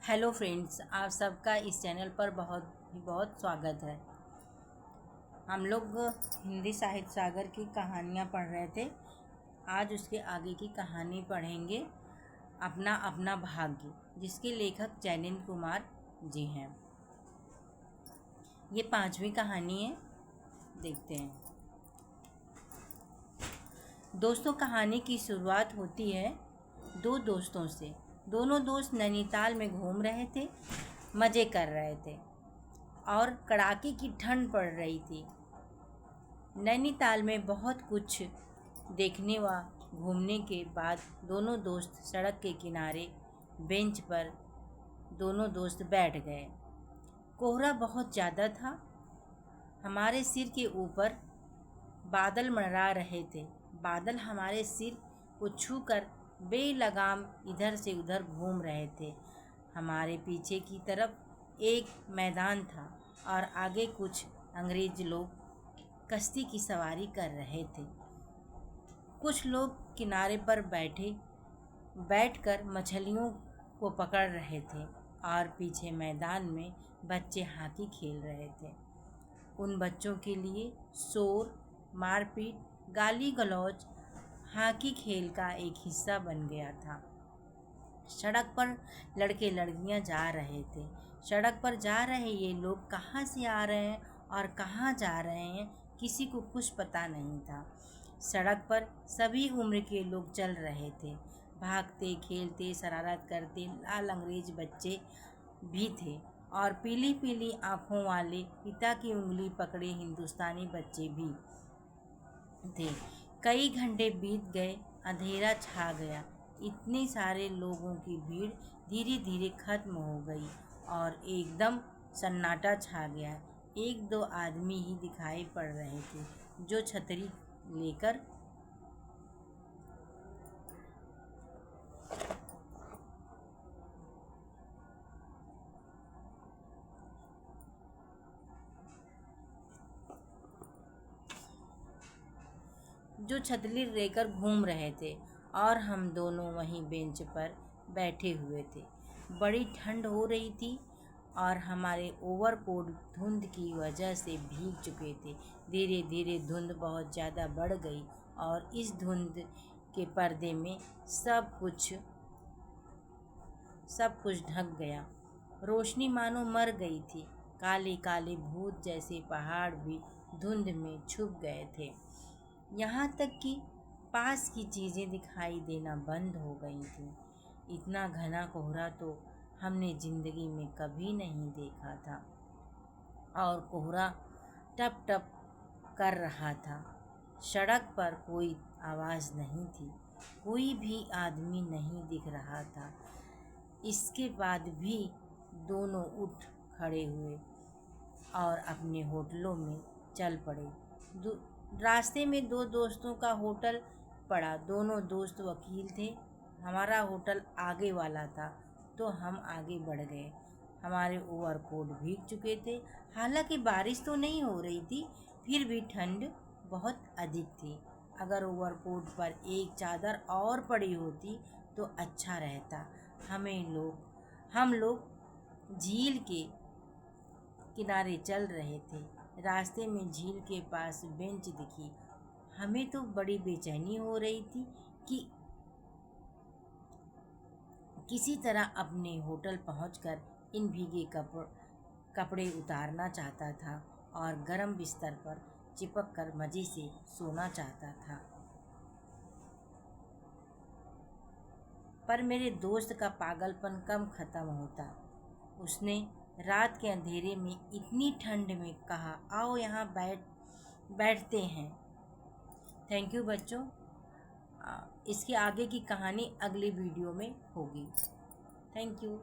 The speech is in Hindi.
हेलो फ्रेंड्स, आप सबका इस चैनल पर बहुत बहुत स्वागत है। हम लोग हिंदी साहित्य सागर की कहानियाँ पढ़ रहे थे। आज उसके आगे की कहानी पढ़ेंगे, अपना अपना भाग्य, जिसके लेखक जैनिंद्र कुमार जी हैं। ये 5वीं कहानी है, देखते हैं। दोस्तों, कहानी की शुरुआत होती है दो दोस्तों से। दोनों दोस्त नैनीताल में घूम रहे थे, मज़े कर रहे थे और कड़ाके की ठंड पड़ रही थी। नैनीताल में बहुत कुछ देखने व घूमने के बाद दोनों दोस्त सड़क के किनारे बेंच पर दोनों दोस्त बैठ गए। कोहरा बहुत ज़्यादा था। हमारे सिर के ऊपर बादल मंडरा रहे थे। बादल हमारे सिर को छूकर बेलगाम इधर से उधर घूम रहे थे। हमारे पीछे की तरफ एक मैदान था और आगे कुछ अंग्रेज लोग कश्ती की सवारी कर रहे थे। कुछ लोग किनारे पर बैठकर मछलियों को पकड़ रहे थे और पीछे मैदान में बच्चे हॉकी खेल रहे थे। उन बच्चों के लिए शोर, मारपीट, गाली गलौज हॉकी खेल का एक हिस्सा बन गया था। सड़क पर लड़के लड़कियां जा रहे थे। सड़क पर जा रहे ये लोग कहाँ से आ रहे हैं और कहाँ जा रहे हैं, किसी को कुछ पता नहीं था। सड़क पर सभी उम्र के लोग चल रहे थे, भागते, खेलते, शरारत करते। लाल अंग्रेज बच्चे भी थे और पीली पीली आँखों वाले पिता की उंगली पकड़े हिंदुस्तानी बच्चे भी थे। कई घंटे बीत गए, अंधेरा छा गया। इतने सारे लोगों की भीड़ धीरे धीरे खत्म हो गई और एकदम सन्नाटा छा गया। एक दो आदमी ही दिखाई पड़ रहे थे जो छतरी लेकर घूम रहे थे और हम दोनों वहीं बेंच पर बैठे हुए थे। बड़ी ठंड हो रही थी और हमारे ओवरकोट धुंध की वजह से भीग चुके थे। धीरे धीरे धुंध बहुत ज़्यादा बढ़ गई और इस धुंध के पर्दे में सब कुछ ढक गया। रोशनी मानो मर गई थी। काले काले भूत जैसे पहाड़ भी धुंध में छुप गए थे। यहाँ तक कि पास की चीज़ें दिखाई देना बंद हो गई थीं। इतना घना कोहरा तो हमने ज़िंदगी में कभी नहीं देखा था। और कोहरा टप टप कर रहा था। सड़क पर कोई आवाज़ नहीं थी, कोई भी आदमी नहीं दिख रहा था। इसके बाद भी दोनों उठ खड़े हुए और अपने होटलों में चल पड़े। रास्ते में दो दोस्तों का होटल पड़ा। दोनों दोस्त वकील थे। हमारा होटल आगे वाला था तो हम आगे बढ़ गए। हमारे ओवरकोट भीग चुके थे। हालांकि बारिश तो नहीं हो रही थी, फिर भी ठंड बहुत अधिक थी। अगर ओवरकोट पर एक चादर और पड़ी होती तो अच्छा रहता। हम लोग झील के किनारे चल रहे थे। रास्ते में झील के पास बेंच दिखी। हमें तो बड़ी बेचैनी हो रही थी कि किसी तरह अपने होटल पहुंचकर इन भीगे कपड़े उतारना चाहता था और गर्म बिस्तर पर चिपक कर मज़े से सोना चाहता था। पर मेरे दोस्त का पागलपन कम ख़त्म होता। उसने रात के अंधेरे में इतनी ठंड में कहा, आओ यहाँ बैठते हैं। थैंक यू बच्चों। इसके आगे की कहानी अगली वीडियो में होगी। Thank you.